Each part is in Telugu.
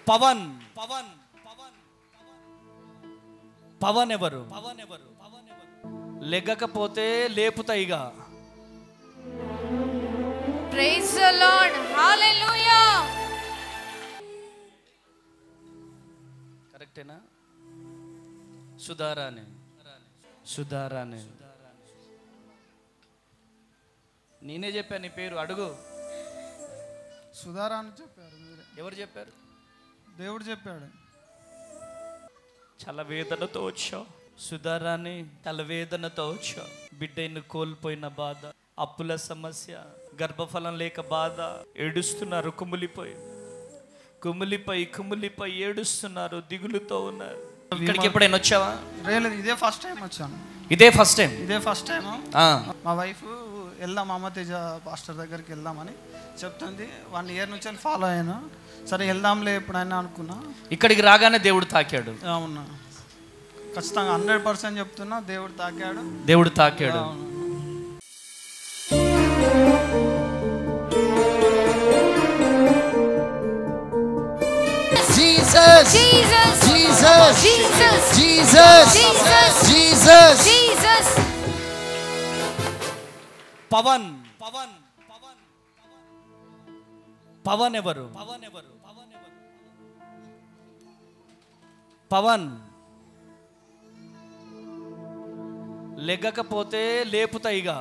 పవన్ పవన్ పవన్ ఎవరు? లెగ్గకపోతే లేపుతాయిగా. ప్రైజ్ ది లార్డ్, హల్లెలూయా. కరెక్టేనా? సుధారాణి నేనే చెప్పాను నీ పేరు, అడుగు. సుధారా అని చెప్పారు. ఎవరు చెప్పారు? దేవుడు చెప్పాడు. చాలా వేదనతో వచ్చావు సుధారాణి, చాలా వేదనతో వచ్చావు. బిడ్డను కోల్పోయిన బాధ, అప్పుల సమస్య, గర్భఫలం లేక బాధ, ఏడుస్తున్నారు. కుమిలిపోయి ఏడుస్తున్నారు, దిగులుతో ఉన్నారు. ఇక్కడికి ఎప్పుడైనా వచ్చావా? లేదు, ఇదే ఫస్ట్ టైం వచ్చాను. ఇదే ఫస్ట్ టైం. మా వైఫ్ వెళ్దాం అమ్మ తేజ పాస్టర్ దగ్గరికి వెళ్దామని చెప్తుంది. 1 year నుంచి ఫాలో అయ్యాను. సరే వెళ్దాంలే ఎప్పుడైనా అనుకున్నా. ఇక్కడికి రాగానే దేవుడు తాకాడు. అవునా, ఖచ్చితంగా 100% చెప్తున్నా, దేవుడు తాకాడు. Jesus, Jesus, Jesus, Jesus, Jesus, Jesus, Jesus, Jesus. Pawan ఎవరు? పవన్ లెగ్గకపోతే లేపుతాయిగా.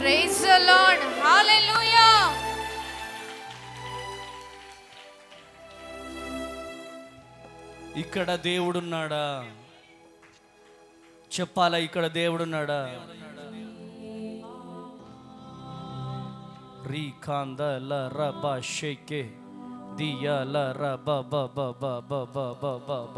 ప్రైజ్ ది లార్డ్, హల్లెలూయా. ఇక్కడ దేవుడున్నాడా? చెప్పాలా, ఇక్కడ దేవుడున్నాడా? రీకాందల రబ షేకే దియాల రబ బ బ బ బ బ బ బ బ.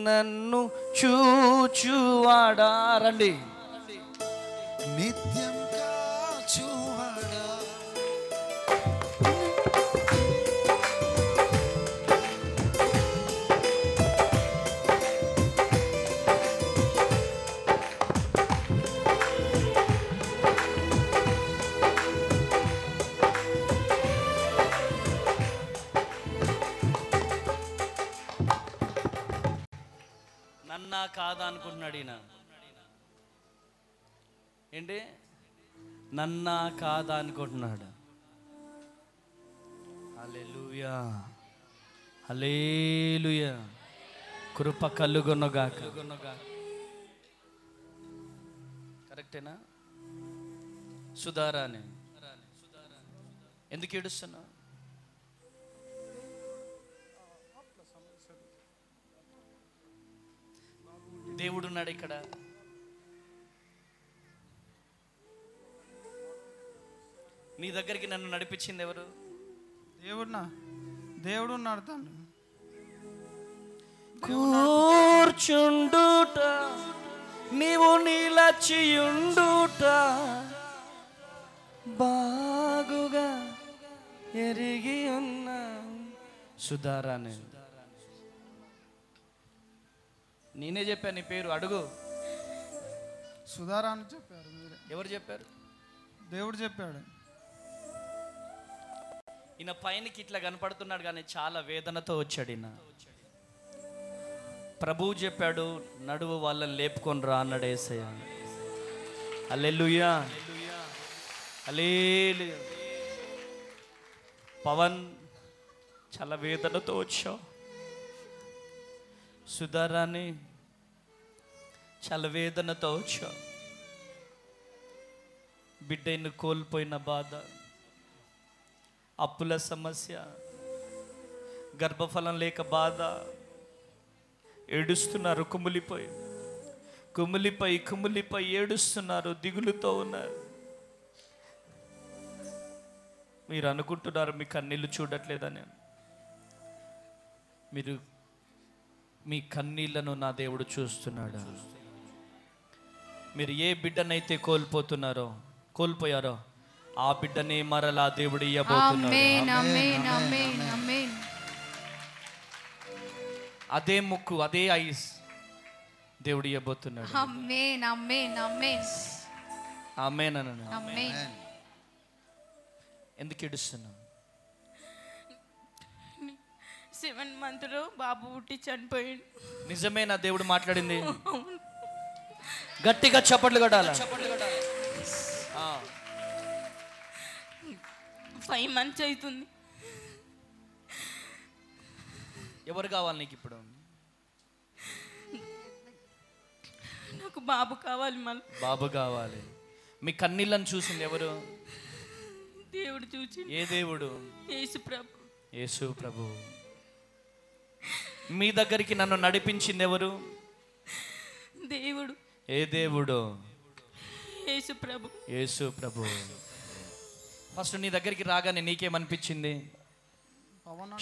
నన్ను చూచువాడా, రండి. నిత్యం కాచువాడా, నన్నా కాదా అనుకుంటున్నాడు ఈయన. ఏంటి? నన్నా కాదా అనుకుంటున్నాడు. హల్లెలూయా, హల్లెలూయా. కృప కలుగునుగాక. కరెక్టేనా? సుధారాణి, ఎందుకు ఏడుస్తున్నావు? దేవుడున్నాడు ఇక్కడ. నీ దగ్గరికి నన్ను నడిపించింది ఎవరు? దేవుడు నడతాను. కూర్చుండుట నీవు నిలచియుండుట బాగుగా ఎరిగి ఉన్నా. సుధారాణి, నేనే చెప్పాను నీ పేరు, అడుగు. సుధారా అని చెప్పారు. ఎవరు చెప్పారు? దేవుడు చెప్పాడు. ఈయన పైనకి ఇట్లా కనపడుతున్నాడు కానీ చాలా వేదనతో వచ్చాడు ఈయన. ప్రభువు చెప్పాడు, నడువు వాళ్ళని లేపుకొని రా అన్నాడు యేసయ్య. హల్లెలూయా, హల్లెలూయా. పవన్, చాలా వేదనతో వచ్చావు. సుధారాణి, చాలా వేదనతో వచ్చావు. బిడ్డను కోల్పోయిన బాధ, అప్పుల సమస్య, గర్భఫలం లేక బాధ, ఏడుస్తున్నారు. కుమిలిపోయి ఏడుస్తున్నారు, దిగులుతో ఉన్నారు. మీరు అనుకుంటున్నారు మీ కన్నీళ్ళు చూడట్లేదని. మీరు మీ కన్నీళ్లను నా దేవుడు చూస్తున్నాడు. మీరు ఏ బిడ్డనైతే కోల్పోయారో ఆ బిడ్డనే మరలా దేవుడు ఇయ్యబోతున్నాడు. అదే ముక్కు, అదే ఐస్, దేవుడు ఇవ్వబోతున్నాడు. ఆమేన్ ఆమేన్ ఆమేన్ ఆమేన్ అనండి. ఆమేన్. ఎందుకు ఏడుస్తున్నావు? 7 మంత్లో బాబు పుట్టి చనిపోయాడు. నిజమేనా దేవుడు మాట్లాడింది? గట్టిగా చప్పట్లు కొట్టాలి. 5 మంత్స్ అవుతుంది. ఎవరు కావాలి నీకు ఇప్పుడు? నాకు బాబు కావాలి. మళ్ళీ బాబు కావాలి. మీ కన్నీళ్ళని చూసింది ఎవరు? దేవుడు చూసి. ఏ దేవుడు? యేసు ప్రభు. యేసు ప్రభు. మీ దగ్గరికి నన్ను నడిపించింది ఎవరు? దేవుడు. ఏ దేవుడు? యేసు ప్రభు. యేసు ప్రభు. ఫస్ట్ నీ దగ్గరికి రాగానే నీకేమనిపించింది?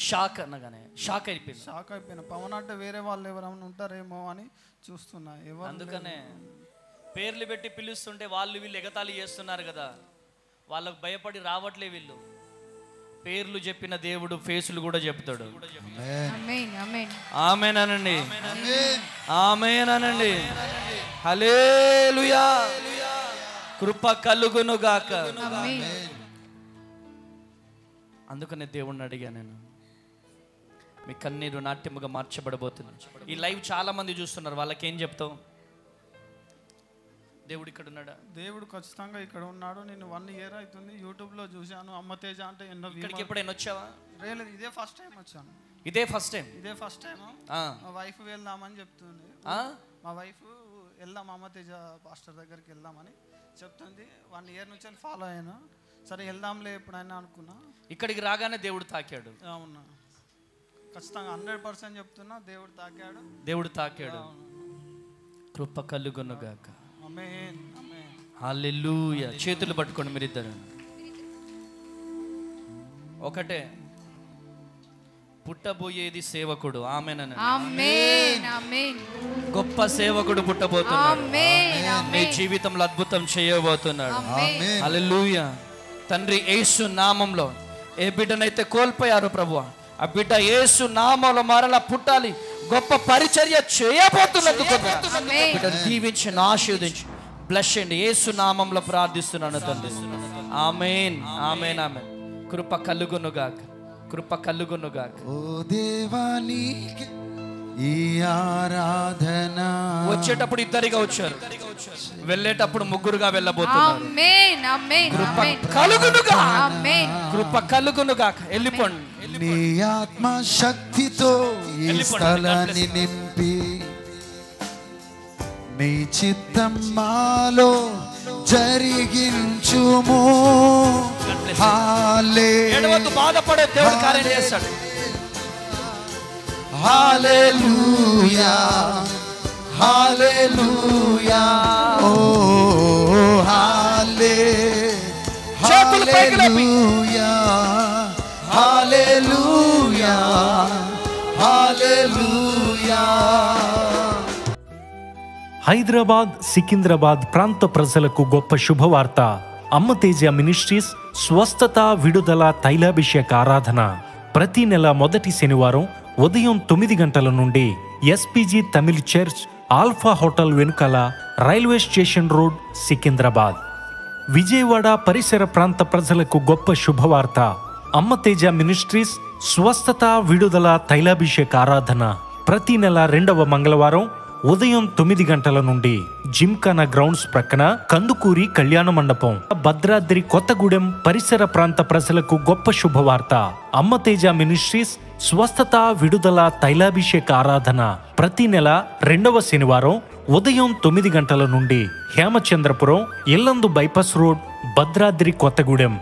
షాక్ అనగానే షాక్ అయిపోయినా. పవన్ అంటే వేరే వాళ్ళు ఎవరైనా ఉంటారేమో అని చూస్తున్నా. అందుకనే పేర్లు పెట్టి పిలుస్తుంటే వాళ్ళు వీళ్ళు ఎగతాళి చేస్తున్నారు కదా, వాళ్ళకు భయపడి రావట్లే వీళ్ళు. పేర్లు చెప్పిన దేవుడు ఫేసులు కూడా చెప్తాడు. ఆమేన్ ఆమేన్ ఆమేన్ అనండి. ఆమేన్ అనండి. హల్లెలూయా. కృప కలుగును గాక. ఆమేన్. అందుకనే దేవుణ్ణి అడిగా నేను, మీ కన్నీరు నాట్యముగా మార్చబడబోతుంది. ఈ లైవ్ చాలా మంది చూస్తున్నారు, వాళ్ళకి ఏం చెప్తావు? దేవుడు ఇక్కడ ఉన్నాడా? దేవుడు ఖచ్చితంగా ఇక్కడ ఉన్నాడు. నేను 1 year అవుతుంది యూట్యూబ్లో చూశాను. అమ్మ తేజ అంటే ఎన్నో. ఇక్కడికి ఎప్పుడైనా వచ్చావా? లేదు, ఇదే ఫస్ట్ టైం వచ్చాను. ఇదే ఫస్ట్ టైం. మా వైఫ్ వెళ్దామని చెప్తుంది. మా వైఫ్ వెళ్దాం అమ్మ తేజ పాస్టర్ దగ్గరికి వెళ్దామని చెప్తుంది. 1 year నుంచి ఫాలో అయ్యాను. సరే వెళ్దాంలే ఎప్పుడైనా అనుకున్నా. ఇక్కడికి రాగానే దేవుడు తాకాడు. అవునా, ఖచ్చితంగా 100% చెప్తున్నా. దేవుడు తాకాడు. కృప కలుగునుగాక. ఆమేన్ ఆమేన్. హల్లెలూయా. చేతులు పట్టుకోండి మీరిద్దరు. ఒకటే, పుట్టబోయేది సేవకుడు. ఆమేన్ అనండి. ఆమేన్ ఆమేన్. గొప్ప సేవకుడు పుట్టబోతున్నాడు. ఆమేన్ నీ ఆమేన్. జీవితంలో అద్భుతం చేయబోతున్నాడు. ఆమేన్. హల్లెలూయా. తండ్రి యేసు నామంలో ఏ బిడ్డనైతే కోల్పోయారో ప్రభువా, ఆ బిడ్డ యేసు నామంలో మరలా పుట్టాలి, గొప్ప పరిచర్య చేయబోతున్నందుకు బిడ్డను దీవించండి, ఆశీర్వదించి బ్లెస్ చేయండి. యేసు నామంలో ప్రార్థిస్తున్నాను తండ్రి. ఆమేన్ ఆమేన్ ఆమేన్. కృప కలుగునుగాక. కృప కలుగునుగాక. ఓ దేవానికి ఈ ఆరాధన. వచ్చేటప్పుడు ఇద్దరిగా వచ్చారు, వెళ్ళేటప్పుడు ముగ్గురుగా వెళ్ళబోతున్నారు. ఆమేన్ ఆమేన్ కృప ఆమేన్. కలుగునుగాక. ఆమేన్. కృప కలుగునుగాక. వెళ్ళిపోండి. నీ ఆత్మ శక్తితో ఈ స్థలాన్ని నింపి నీ చిత్తం మాలో జరిగించుము. ఏడవద్దు, బాధపడే దేవుడు కార్యం చేస్తాడు. హల్లెలూయా హల్లెలూయా. ఓ హల్లెలూయా హల్లెలూయా హల్లెలూయా. హైదరాబాద్, సికింద్రాబాద్ ప్రాంత ప్రజలకు గొప్ప శుభవార్త. అమ్మ తేజ మినిస్ట్రీస్ స్వస్థత విడుదల తైలాభిషేక ఆరాధన ప్రతి నెల మొదటి శనివారం ఉదయం 9 గంటల నుండి SPG Tamil church, Alpha hotel వెనుకల, railway station road, Secunderabad. Vijayawada పరిసర ప్రాంత ప్రజలకు గొప్ప శుభవార్త. అమ్మ తేజ మినిస్ట్రీస్ స్వస్థత విడుదల తైలాభిషేక ఆరాధన ప్రతి నెల 2వ మంగళవారం ఉదయం 9 గంటల నుండి జిమ్ఖానా గ్రౌండ్స్ ప్రక్కన కందుకూరి కళ్యాణ మండపం, భద్రాద్రి కొత్తగూడెం పరిసర ప్రాంత ప్రజలకు గొప్ప శుభవార్త. అమ్మ తేజ మినిస్ట్రీస్ స్వస్థత విడుదల తైలాభిషేక ఆరాధన ప్రతి నెల 2వ శనివారం ఉదయం 9 గంటల నుండి హేమచంద్రపురం, ఇల్లందు బైపాస్ రోడ్, భద్రాద్రి కొత్తగూడెం,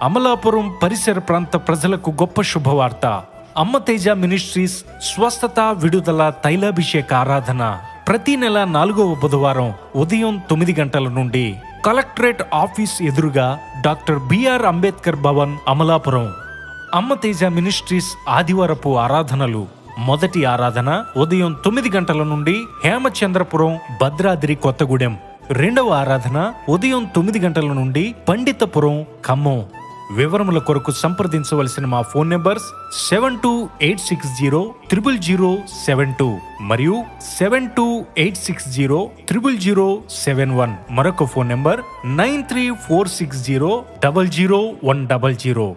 అమలాపురం పరిసర ప్రాంత ప్రజలకు గొప్ప శుభవార్త. అమ్మ తేజ మినిస్ట్రీస్ స్వస్థత విడుదల తైలాభిషేక ఆరాధన ప్రతి నెల 4వ బుధవారం ఉదయం 9 గంటల నుండి కలెక్టరేట్ ఆఫీస్ ఎదురుగా డాక్టర్ బిఆర్ అంబేద్కర్ భవన్, అమలాపురం. అమ్మ తేజ మినిస్ట్రీస్ ఆదివారపు ఆరాధనలు. మొదటి ఆరాధన ఉదయం 9 గంటల నుండి హేమచంద్రపురం, భద్రాద్రి కొత్తగూడెం. 2వ ఆరాధన ఉదయం 9 గంటల నుండి పండితపురం, ఖమ్మం. వివరముల కొరకు సంప్రదించవలసిన మా ఫోన్ నెంబర్స్ 7286000072 మరియు 7286000071. మరొక ఫోన్ నెంబర్ 9346000100.